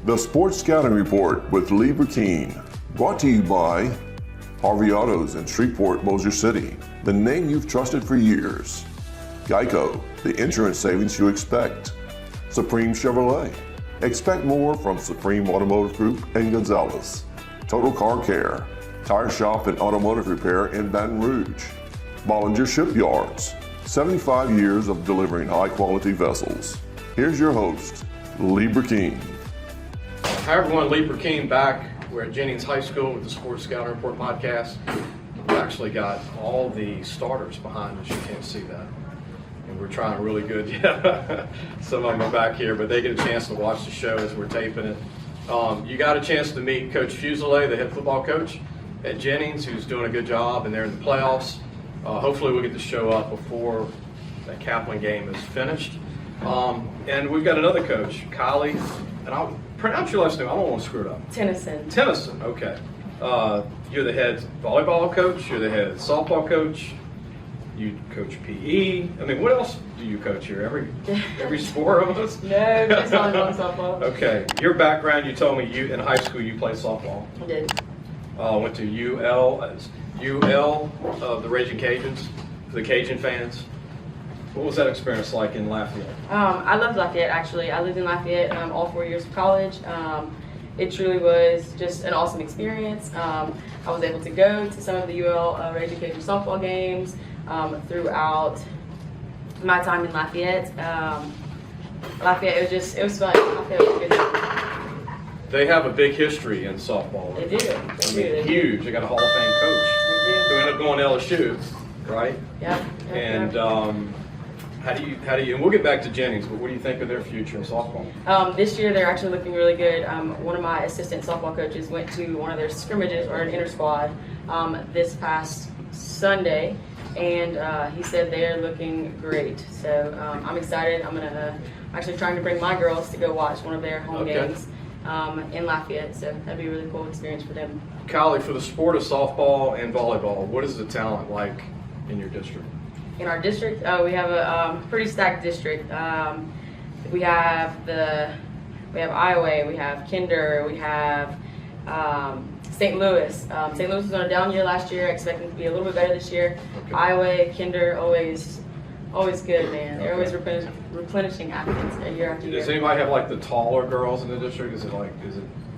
The Sports Scouting Report with Lee Burkeen, brought to you by Harvey Autos in Shreveport, Bossier City, the name you've trusted for years. Geico, the insurance savings you expect. Supreme Chevrolet, expect more from Supreme Automotive Group and Gonzalez. Total Car Care, tire shop and automotive repair in Baton Rouge. Bollinger Shipyards, 75 years of delivering high-quality vessels. Here's your host, Lee Burkeen. Hi everyone, Lee Burkeen back. We're at Jennings High School with the Sports Scouting Report podcast. We actually got all the starters behind us. You can't see that. And we're trying really good. Yeah, some of them are back here, but they get a chance to watch the show as we're taping it. You got a chance to meet Coach Fuselier, the head football coach at Jennings, who's doing a good job, and they're in the playoffs. Hopefully we'll get to show up before that Kaplan game is finished. And we've got another coach, Kylie, and I'll pronounce your last name. I don't want to screw it up. Theunissen, okay. You're the head volleyball coach, you're the head softball coach, you coach PE. I mean, what else do you coach here? Every sport almost? No, just volleyball and softball. Okay. Your background, you told me in high school you played softball. I did. Went to UL, the Raging Cajuns, for the Cajun fans. What was that experience like in Lafayette? I loved Lafayette, actually. I lived in Lafayette all 4 years of college. It truly was just an awesome experience. I was able to go to some of the UL Raging Cajun softball games throughout my time in Lafayette. Lafayette, it was fun. Lafayette was a good time. They have a big history in softball. They do. Huge. They got a Hall of Fame coach. They do. Who ended up going to LSU, right? Yeah. And how do you? And we'll get back to Jennings, but what do you think of their future in softball? This year they're actually looking really good. One of my assistant softball coaches went to one of their scrimmages or an inter squad this past Sunday, and he said they're looking great. So I'm excited. I'm actually trying to bring my girls to go watch one of their home games in Lafayette. So that'd be a really cool experience for them. Kylie, for the sport of softball and volleyball, what is the talent like in your district? In our district, we have a pretty stacked district. We have Iowa, we have Kinder, we have St. Louis. St. Louis was on a down year last year, expecting to be a little bit better this year. Okay. Iowa, Kinder, always good, man. They're always replenishing athletes year after year. Does anybody have like the taller girls in the district? Is it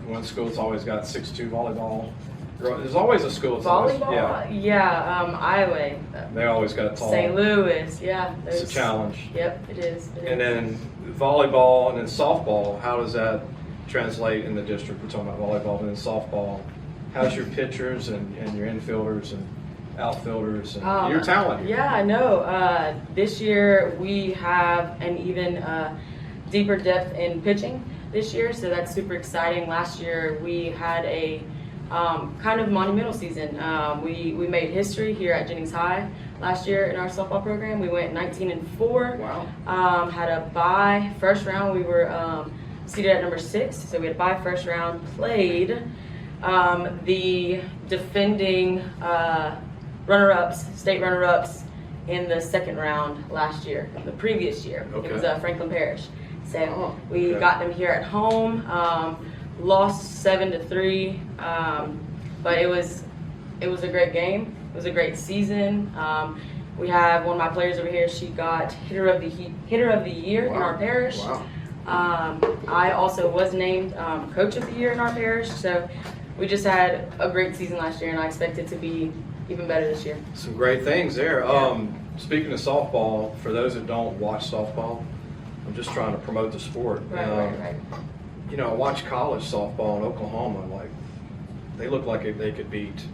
one school that's always got 6'2" volleyball? There's always a school that's volleyball. Iowa. They always got tall. St. Louis, yeah. It's a challenge. Yep, it is. And then volleyball and then softball. How does that translate in the district? We're talking about volleyball and then softball. How's your pitchers and your infielders and outfielders and your talent? Yeah, I know. This year we have an even deeper depth in pitching this year, so that's super exciting. Last year we had a kind of monumental season. We made history here at Jennings High last year in our softball program. We went 19-4. Wow. Had a bye first round. We were seeded at number 6, so we had a bye first round. Played the defending state runner-ups in the second round last year, the previous year. Okay. It was Franklin Parish. So we got them here at home. Lost 7-3, but it was a great game. It was a great season. We have one of my players over here. She got hitter of the year in our parish. Wow. I also was named coach of the year in our parish. So we just had a great season last year, and I expect it to be even better this year. Some great things there. Yeah. Speaking of softball, for those that don't watch softball, I'm just trying to promote the sport. Right. You know, I watch college softball in Oklahoma. Like, they look like they could beat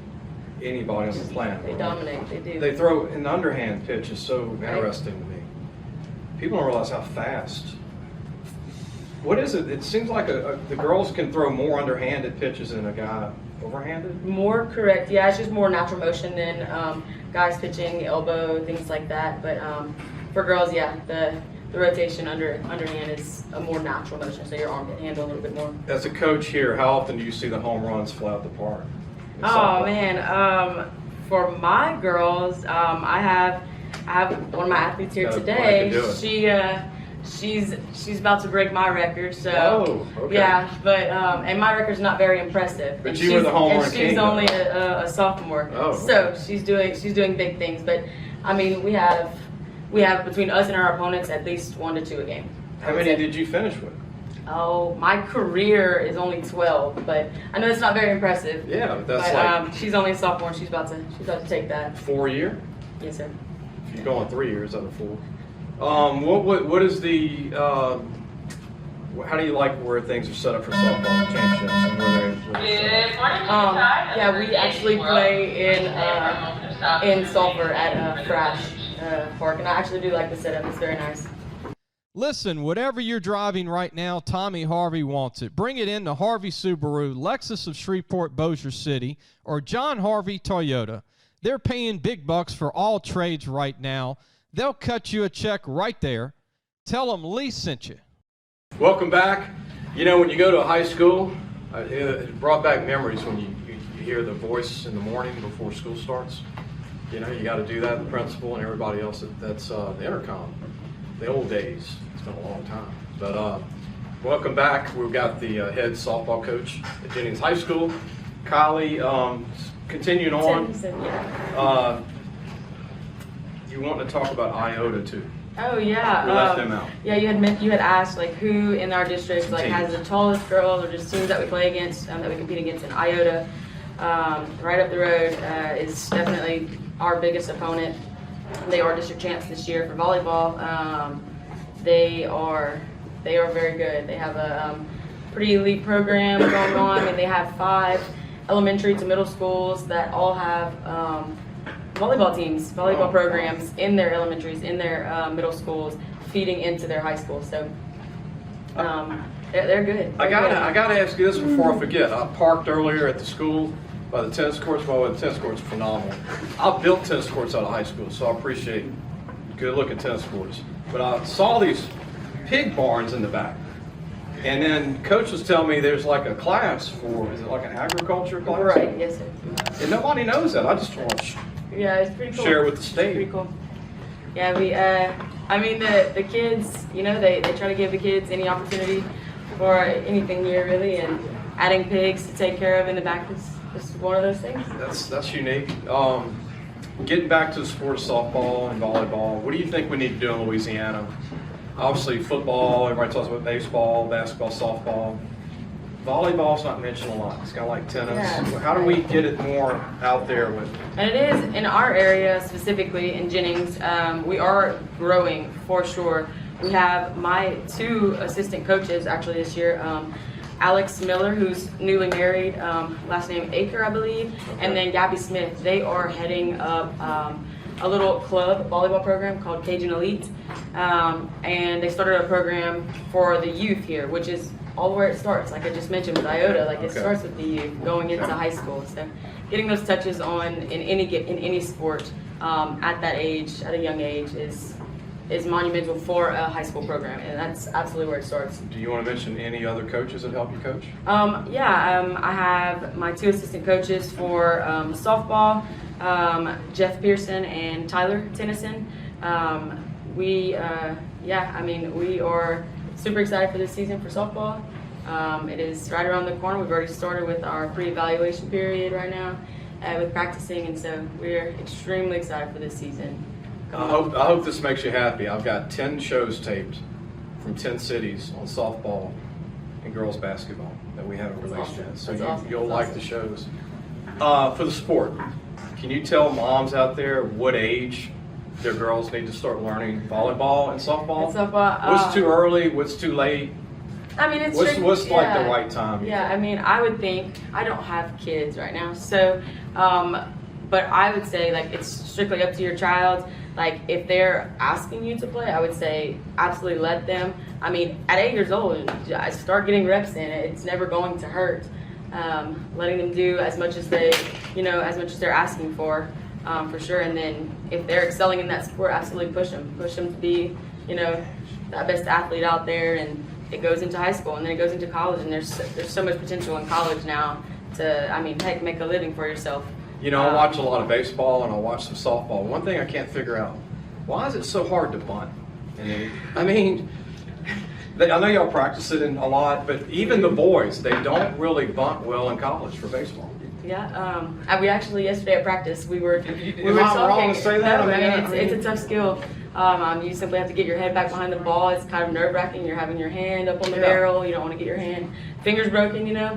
anybody on the planet. They dominate. They do. They throw an underhand pitch is so interesting to me. People don't realize how fast. What is it? It seems like the girls can throw more underhanded pitches than a guy overhanded. More correct. Yeah, it's just more natural motion than guys pitching elbow, things like that. But for girls, yeah, the rotation underhand is a more natural motion, so your arm can handle a little bit more. As a coach here, how often do you see the home runs fly out the park? Oh man, for my girls, I have one of my athletes here today. she's about to break my record. So Oh, okay. yeah, but and my record's not very impressive. But And you were the home run and king, she's though. only a sophomore. Oh, so okay. she's doing big things. But I mean, we have between us and our opponents at least 1 to 2 a game. How many did you finish with? Oh, my career is only 12, but I know it's not very impressive. Yeah, but that's But she's only a sophomore. And she's about to take that. 4 year. Yes, sir. If you go on 3 years out of 4. What is the how do you like where things are set up for softball championships and where they Yeah, we actually play in Sulphur at Thrash Park, and I actually do like the setup. It's very nice. Listen, whatever you're driving right now, Tommy Harvey wants it. Bring it in to Harvey Subaru, Lexus of Shreveport, Bossier City, or John Harvey Toyota. They're paying big bucks for all trades right now. They'll cut you a check right there. Tell them Lee sent you. Welcome back. You know, when you go to a high school, it brought back memories when you hear the voice in the morning before school starts. You know, you got to do that, the principal and everybody else that's the intercom. The old days. It's been a long time. But welcome back. We've got the head softball coach at Jennings High School, Kylie. Continuing on, you want to talk about IOTA too? Oh yeah. We left them out. Yeah, you had asked like who in our district like has the tallest girls or just teams that we play against that we compete against, and IOTA right up the road is definitely our biggest opponent. They are district champs this year for volleyball. They are very good. They have a pretty elite program going on. I mean, they have 5 elementary to middle schools that all have volleyball teams, volleyball programs in their elementaries, in their middle schools, feeding into their high schools. So they're good. I gotta ask you this before I forget. I parked earlier at the school by the tennis courts. Well, the tennis courts are phenomenal. I built tennis courts out of high school, so I appreciate good-looking tennis courts. But I saw these pig barns in the back. And then Coach was telling me there's like a class for, is it like an agriculture class? Right, yes sir. And nobody knows that. I just want to Yeah, it's pretty cool. share with the state. Pretty cool. Yeah, I mean the kids, you know, they try to give the kids any opportunity for anything here really, and adding pigs to take care of in the back is just one of those things. That's unique. Getting back to the sport of softball and volleyball, what do you think we need to do in Louisiana? Obviously football, everybody talks about baseball, basketball, softball. Volleyball's not mentioned a lot. It's kind of like tennis. Yeah. How do we get it more out there with? And it is in our area specifically in Jennings. We are growing for sure. We have my 2 assistant coaches actually this year. Alex Miller, who's newly married, last name Aker, I believe, and then Gabby Smith. They are heading up a little club volleyball program called Cajun Elite, and they started a program for the youth here, which is all where it starts. Like I just mentioned with IOTA, like it starts with the youth going into high school. So getting those touches on in any sport at that age, at a young age, is monumental for a high school program, and that's absolutely where it starts. Do you want to mention any other coaches that help you coach? I have my 2 assistant coaches for softball, Jeff Pearson and Tyler Theunissen. We are super excited for this season for softball. It is right around the corner. We've already started with our pre-evaluation period right now with practicing, and so we're extremely excited for this season. I hope this makes you happy. I've got 10 shows taped from 10 cities on softball and girls basketball that we haven't released yet. So you'll like the shows. For the sport, can you tell moms out there what age their girls need to start learning volleyball and softball? What's too early? What's too late? I mean, it's what's like the right time? Yeah, I mean, I would think, I don't have kids right now, so, but I would say like it's strictly up to your child. Like if they're asking you to play, I would say absolutely let them. I mean, at 8 years old, I start getting reps in. It's never going to hurt. Letting them do as much as they, as much as they're asking for sure. And then if they're excelling in that sport, absolutely push them to be, that best athlete out there. And it goes into high school, and then it goes into college. And there's so much potential in college now to, make a living for yourself. I watch a lot of baseball and I watch some softball. One thing I can't figure out, why is it so hard to bunt? I mean, I know y'all practice it a lot, but even the boys, they don't really bunt well in college for baseball. Yeah, we actually yesterday at practice we were Am I talking. wrong to say that? No, I mean, it's a tough skill. You simply have to get your head back behind the ball. It's kind of nerve wracking. You're having your hand up on the barrel. You don't want to get your fingers broken. You know,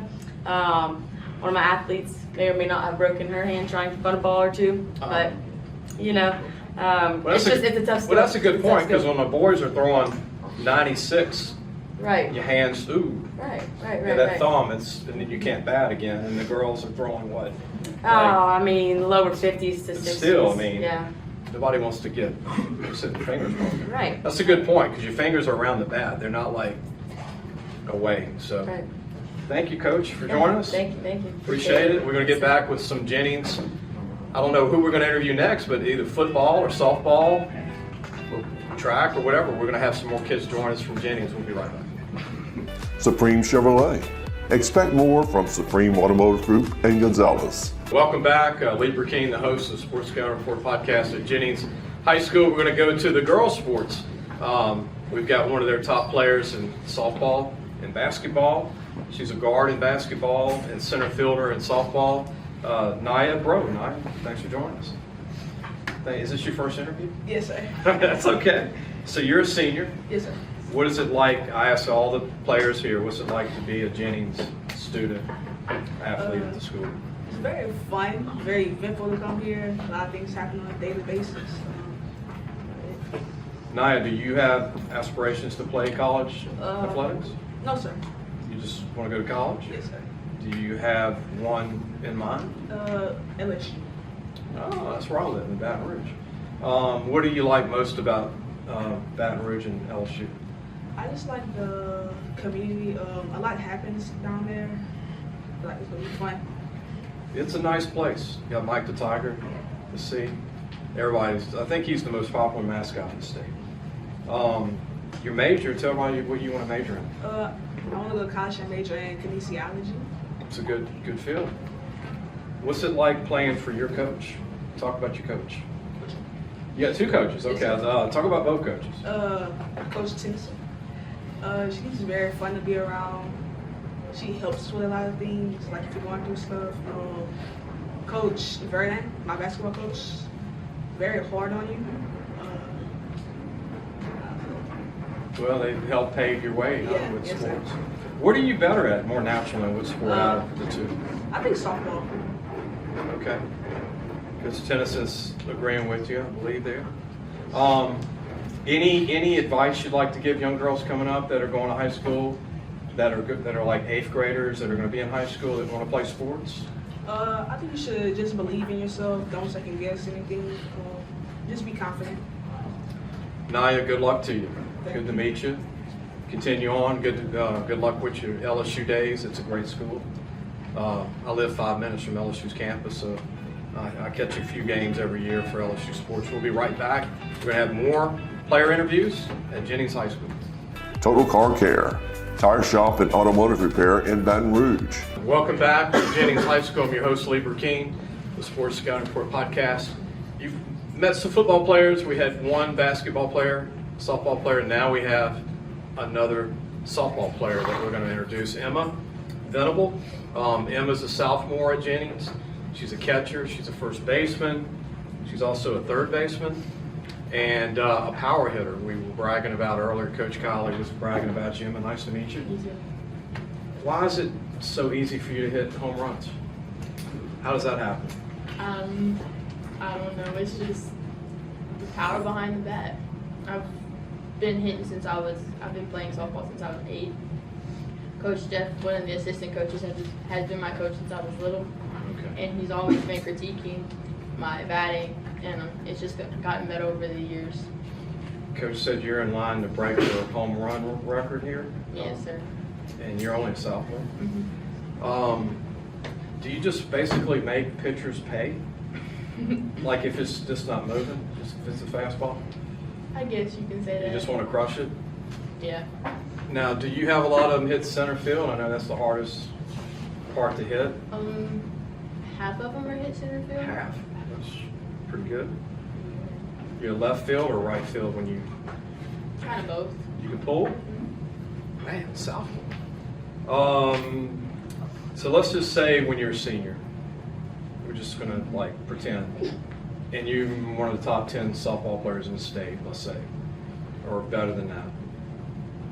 one of my athletes may or may not have broken her hand trying to bunt a ball or two, but you know, it's a tough skill. Well, that's a good point because when the boys are throwing 96, right, your hands, right, and that thumb, and then you can't bat again, and the girls are throwing what? I mean, lower 50s to 60s. Still, I mean, yeah. Nobody wants to get fingers broken. Right. That's a good point because your fingers are around the bat; they're not like away. So, Right. Thank you, Coach, for joining us. Thank you. Appreciate it. We're going to get back with some Jennings. I don't know who we're going to interview next, but either football or softball, or track or whatever. We're going to have some more kids join us from Jennings. We'll be right back. Supreme Chevrolet. Expect more from Supreme Automotive Group and Gonzalez. Welcome back. Lee Burkeen, the host of the Sports Scouting Report podcast at Jennings High School. We're going to go to the girls' sports. We've got one of their top players in softball and basketball. She's a guard in basketball and center fielder in softball. Nia Bro. Nia, thanks for joining us. Is this your first interview? Yes, sir. That's okay. So you're a senior. Yes, sir. What is it like? I asked all the players here, what's it like to be a Jennings student athlete at the school? It's very fun, very eventful to come here. A lot of things happen on a daily basis. Nia, do you have aspirations to play college athletics? No, sir. You just want to go to college? Yes, sir. Do you have one in mind? LSU. Oh, that's where I live, in Baton Rouge. What do you like most about Baton Rouge and LSU? I just like the community. A lot happens down there. I feel like it's gonna be fun. It's a nice place. You got Mike the Tiger to see. I think he's the most popular mascot in the state. Your major, tell me what you want to major in. I want to go to college and major in kinesiology. It's a good field. What's it like playing for your coach? Talk about your coach. You got two coaches. Okay, Yes, talk about both coaches. Coach Theunissen. She's very fun to be around. She helps with a lot of things, like if you're going through stuff. Coach Vernon, my basketball coach, very hard on you. Well, they help pave your way with yes, sports. sir. What are you better at, more naturally, what sport out of the two? I think softball. Okay. Because Tennison's agreeing with you, I believe there. Any advice you'd like to give young girls coming up that are going to high school, that are like 8th graders, that are going to be in high school, that want to play sports? I think you should just believe in yourself. Don't second guess anything. Just be confident. Nia, good luck to you. Good to meet you. Continue on. Good luck with your LSU days. It's a great school. I live 5 minutes from LSU's campus, so I catch a few games every year for LSU sports. We'll be right back. We're going to have more player interviews at Jennings High School. Total Car Care. Tire shop and automotive repair in Baton Rouge. Welcome back to Jennings High School. I'm your host, Lee Burkeen, the Sports Scouting Report podcast. You've met some football players. We had one basketball player, softball player, and now we have another softball player that we're going to introduce, Emma Venable. Emma's a sophomore at Jennings. She's a catcher. She's a first baseman. She's also a third baseman and a power hitter. We were bragging about earlier. Coach Kylie was bragging about you, Emma. Nice to meet you. Why is it so easy for you to hit home runs? How does that happen? I don't know. It's just the power behind the bat. I've been hitting since I've been playing softball since I was 8. Coach Jeff, one of the assistant coaches, has been my coach since I was little. Okay. And he's always been critiquing my batting, and it's just gotten better over the years. Coach said you're in line to break the home run record here. Yes, sir. And you're only a sophomore. Mm-hmm. Do you just basically make pitchers pay? Like if it's just not moving, just if it's a fastball? I guess you can say that. You just want to crush it? Yeah. Now, do you have a lot of them hit center field? I know that's the hardest part to hit. Half of them are hit center field. Half. That's pretty good. You're left field or right field when you Kind of both. can pull? Man, sophomore. So let's just say when you're a senior, we're just gonna like pretend, and you're one of the top 10 softball players in the state, let's say, or better than that.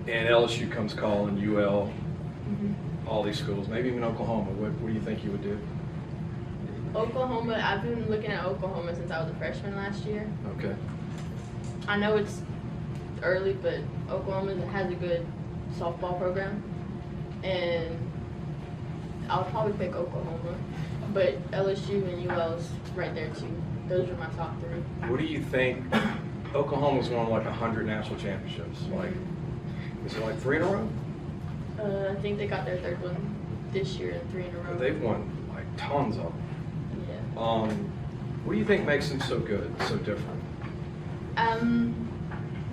And LSU comes calling, UL, all these schools, maybe even Oklahoma. What do you think you would do? Oklahoma, I've been looking at Oklahoma since I was a freshman last year. Okay. I know it's early, but Oklahoma has a good softball program, and I'll probably pick Oklahoma, but LSU and UL is right there too. Those are my top 3. What do you think? Oklahoma's won like 100 national championships. Like, is it like 3 in a row? I think they got their 3rd one this year and 3 in a row. They've won like tons of them. Yeah. What do you think makes them so good, so different?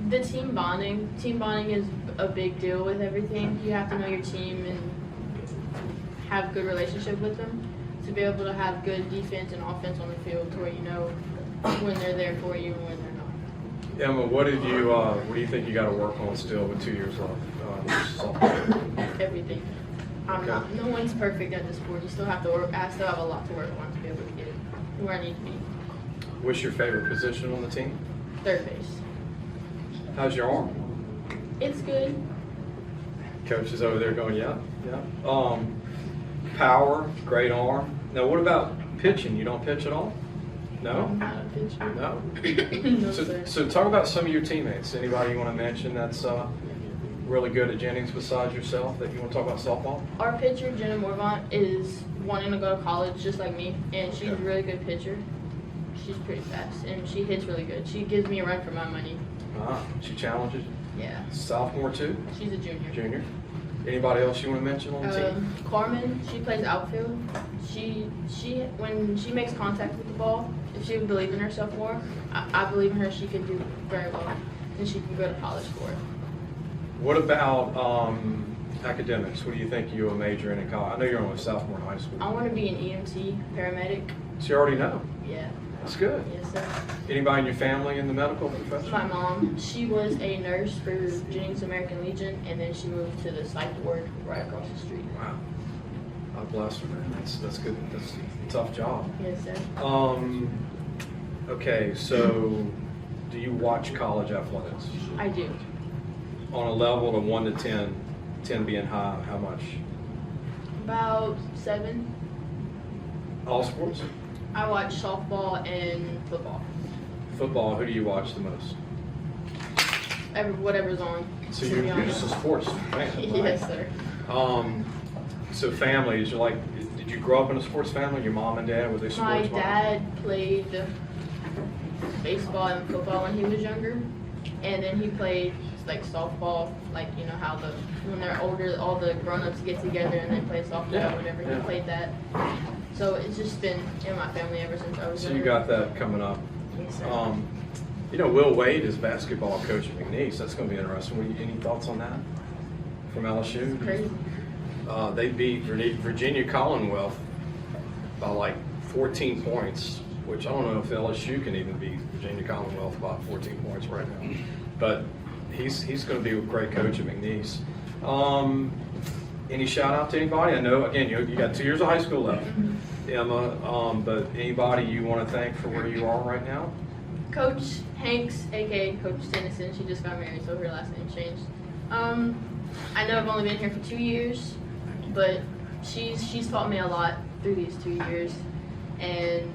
The team bonding. Team bonding is a big deal with everything. You have to know your team and have a good relationship with them to be able to have good defense and offense on the field to where you know when they're there for you and when they're not. Emma, what do you think you got to work on still with 2 years left? Everything. Okay. No one's perfect at this sport. You still have to work. I still have a lot to work on to be able to get where I need to be. What's your favorite position on the team? 3rd base. How's your arm? It's good. Coach is over there going, yeah. Power, great arm. Now, what about pitching? You don't pitch at all? No? I'm not a pitcher. No? No, sir. So talk about some of your teammates. Anybody you want to mention that's really good at Jennings besides yourself that you want to talk about softball? Our pitcher, Jenna Morvant, is wanting to go to college just like me, and she's a really good pitcher. She's pretty fast, and she hits really good. She gives me a run for my money. She challenges you? Yeah. Sophomore too? She's a junior. Junior? Anybody else you want to mention on the team? Carmen, she plays outfield. She when she makes contact with the ball, if she would believe in herself more, I believe in her. She could do very well, and she can go to college for it. What about academics? What do you think you'll major in college? I know you're only a sophomore in high school. I want to be an EMT paramedic. So you already know. Yeah. That's good. Yes, sir. Anybody in your family in the medical profession? My mom, she was a nurse for Jennings American Legion, and then she moved to the psych ward right across the street. Wow. God bless her, man. That's good. That's a tough job. Yes, sir. Okay, so do you watch college athletics? I do. On a level of 1 to 10, 10 being high, how much? About 7. All sports? I watch softball and football. Football, who do you watch the most? Whatever's on. So to be you're honest. just a sports fan, right? Yes, sir. So families, did you grow up in a sports family? Your mom and dad, were they sports? My mom? dad played baseball and football when he was younger, and then he played like softball, like you know how when they're older, all the grown-ups get together and they play softball or whatever. Yeah. He played that. So it's just been in my family ever since I was So younger. you got that coming up. Yes, sir. Will Wade is basketball coach at McNeese. That's going to be interesting. Any thoughts on that from LSU? It's crazy. They beat Virginia Commonwealth by like 14 points, which I don't know if LSU can even beat Virginia Commonwealth by 14 points right now. But he's going to be a great coach at McNeese. Any shout out to anybody? I know, again, you got 2 years of high school left, Emma, but anybody you want to thank for where you are right now? Coach Hanks, aka Coach Theunissen, she just got married, so her last name changed. I know I've only been here for 2 years, but she's taught me a lot through these 2 years, and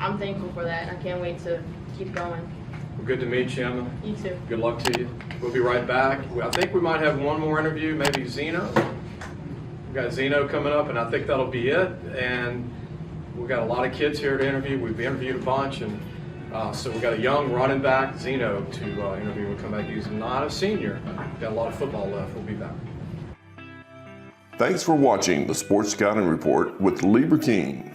I'm thankful for that. I can't wait to keep going. Well, good to meet you, Emma. You too. Good luck to you. We'll be right back. I think we might have one more interview, maybe Zeno. We've got Zeno coming up, and I think that'll be it. And we've got a lot of kids here to interview. We've interviewed a bunch, and so we've got a young running back, Zeno, to interview. We'll come back. He's not a senior. Got a lot of football left. We'll be back. Thanks for watching the Sports Scouting Report with Lieber King.